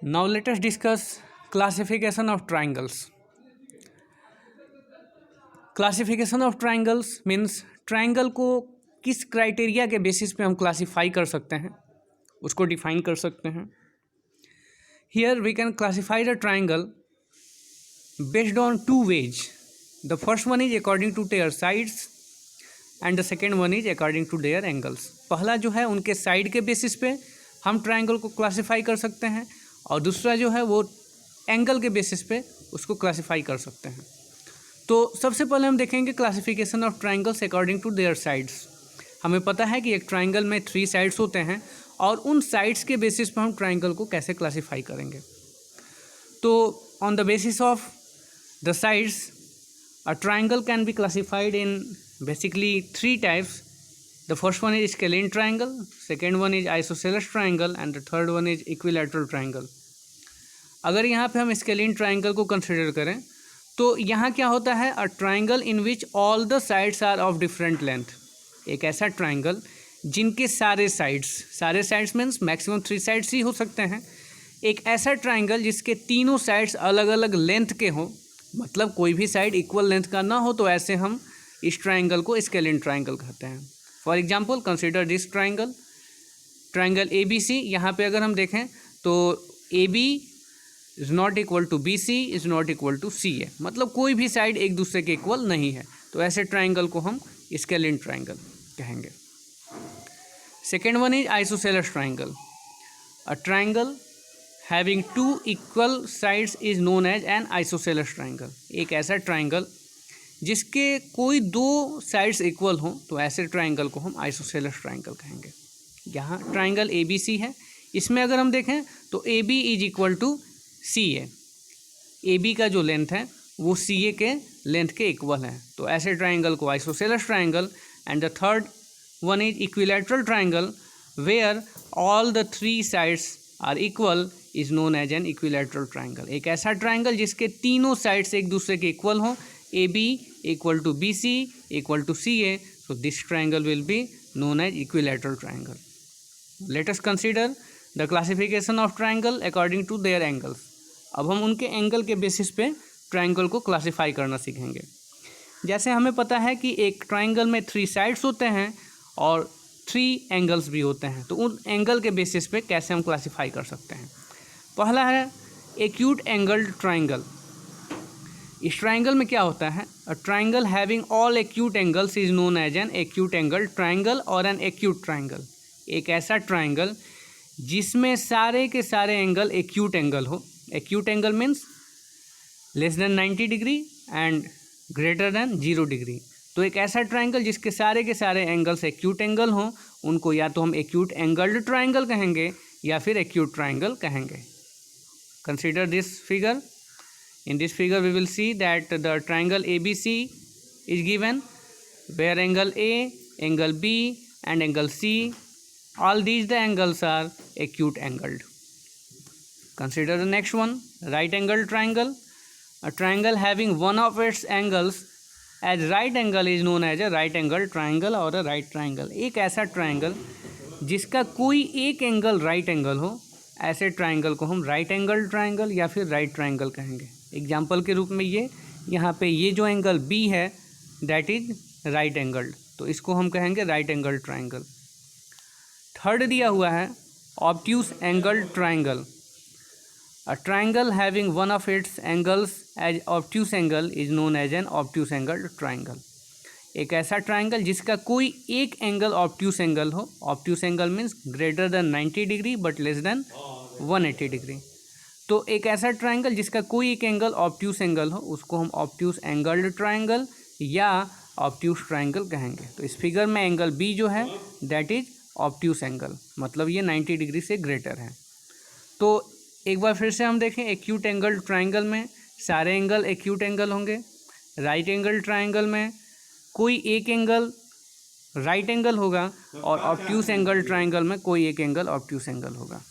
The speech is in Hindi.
Now let us discuss classification of triangles. Classification of triangles means triangle को किस क्राइटेरिया के बेसिस पे हम क्लासीफाई कर सकते हैं, उसको डिफाइन कर सकते हैं. Here we can classify the triangle based on two ways. The first one is according to their sides and the second one is according to their angles. पहला जो है उनके साइड के बेसिस पे हम ट्राइंगल को क्लासीफाई कर सकते हैं और दूसरा जो है वो एंगल के बेसिस पे उसको क्लासीफाई कर सकते हैं. तो सबसे पहले हम देखेंगे classification of triangles according to their sides. हमें पता है कि एक ट्राइंगल में 3 साइड्स होते हैं और उन साइड्स के बेसिस पर हम ट्राइंगल को कैसे क्लासीफाई करेंगे. तो on the basis of the sides a triangle can be classified in basically 3 types. The first one is scalene triangle, second one is isosceles triangle and the third one is equilateral triangle. अगर यहाँ पे हम स्केलिन ट्राइंगल को कंसिडर करें तो यहाँ क्या होता है, a triangle in which all the sides are of different length. एक ऐसा ट्राइंगल जिनके सारे साइड्स मीन्स मैक्सिमम 3 साइड्स ही हो सकते हैं. एक ऐसा ट्राइंगल जिसके तीनों साइड्स अलग अलग लेंथ के हों, मतलब कोई भी साइड इक्वल लेंथ का ना हो, तो ऐसे हम इस ट्राइंगल को स्केलिन ट्राइंगल कहते हैं. For example consider this triangle A B C. यहाँ पे अगर हम देखें तो A B is not equal to B C is not equal to C A, मतलब कोई भी साइड एक दूसरे के इक्वल नहीं है. तो ऐसे ट्राइंगल को हम स्केलिन ट्राइंगल कहेंगे. Second one is isosceles triangle. A triangle having 2 equal sides is known as an isosceles triangle. एक ऐसा ट्राइंगल जिसके कोई 2 साइड्स इक्वल हों, तो ऐसे ट्राइंगल को हम आइसोसेलेस ट्राइंगल कहेंगे. यहाँ ट्राइंगल ए बी सी है, इसमें अगर हम देखें तो A B is equal to C A. A B का जो लेंथ है वो सी ए के लेंथ के इक्वल है, तो ऐसे ट्राइंगल को isosceles triangle. And the third one is equilateral triangle where all the 3 sides are equal is known as an equilateral triangle. एक ऐसा ट्राइंगल जिसके तीनों साइड्स एक दूसरे के इक्वल हों, A B equal to BC equal to CA, so this triangle will be known as equilateral triangle. Let us consider the classification of triangle according to their angles. अब हम उनके एंगल के बेसिस पे ट्राइंगल को क्लासीफाई करना सीखेंगे. जैसे हमें पता है कि एक ट्राइंगल में 3 साइड्स होते हैं और 3 एंगल्स भी होते हैं, तो उन एंगल के बेसिस पे कैसे हम क्लासीफाई कर सकते हैं. पहला है एक्यूट एंगल ट्राइंगल. इस ट्राइंगल में क्या होता है, a triangle having all acute angles is known as an acute angle triangle और एन एक्यूट ट्राइंगल. एक ऐसा ट्राइंगल जिसमें सारे के सारे एंगल एक्यूट एंगल हो. Acute angle means less than 90 degree and greater than 0 degree. तो एक ऐसा ट्राइंगल जिसके सारे के सारे एंगल्स एक्यूट एंगल हों, उनको या तो हम एक्यूट एंगल्ड ट्राइंगल कहेंगे या फिर एक्यूट ट्राइंगल कहेंगे. Consider this figure. In this figure we will see that the triangle ABC is given where angle A, angle B and angle C, all these the angles are acute angled. Consider the next one, right angle triangle. A triangle having one of its angles as right angle is known as a right angle triangle or a right triangle. एक ऐसा ट्राइंगल जिसका कोई एक एंगल राइट एंगल हो, ऐसे ट्राइंगल को हम राइट एंगल ट्राइंगल या फिर राइट ट्राइंगल कहेंगे. एग्जाम्पल के रूप में यहाँ पे ये जो एंगल बी है दैट इज राइट एंगल्ड, तो इसको हम कहेंगे राइट एंगल ट्राइंगल. थर्ड दिया हुआ है obtuse angle triangle. A triangle having one of its angles as obtuse angle is known as an obtuse angle triangle. एक ऐसा ट्राइंगल जिसका कोई एक एंगल ऑब्ट्यूस एंगल हो. Obtuse angle means greater than 90 degree but less than 180 degree. तो एक ऐसा ट्राइंगल जिसका कोई एक एंगल ऑब्ट्यूस एंगल हो, उसको हम ऑब्ट्यूस एंगल्ड ट्राइंगल या ऑब्ट्यूस ट्राइंगल कहेंगे. तो इस फिगर में एंगल बी जो है दैट इज ऑब्ट्यूस एंगल, मतलब ये 90 डिग्री से ग्रेटर है. तो एक बार फिर से हम देखें, एक्यूट एंगल ट्राइंगल में सारे एंगल एक्यूट एंगल होंगे. राइट एंगल ट्राइंगल में कोई एक एंगल राइट एंगल होगा और ऑब्ट्यूस एंगल ट्राइंगल में कोई एक एंगल ऑब्ट्यूस एंगल होगा.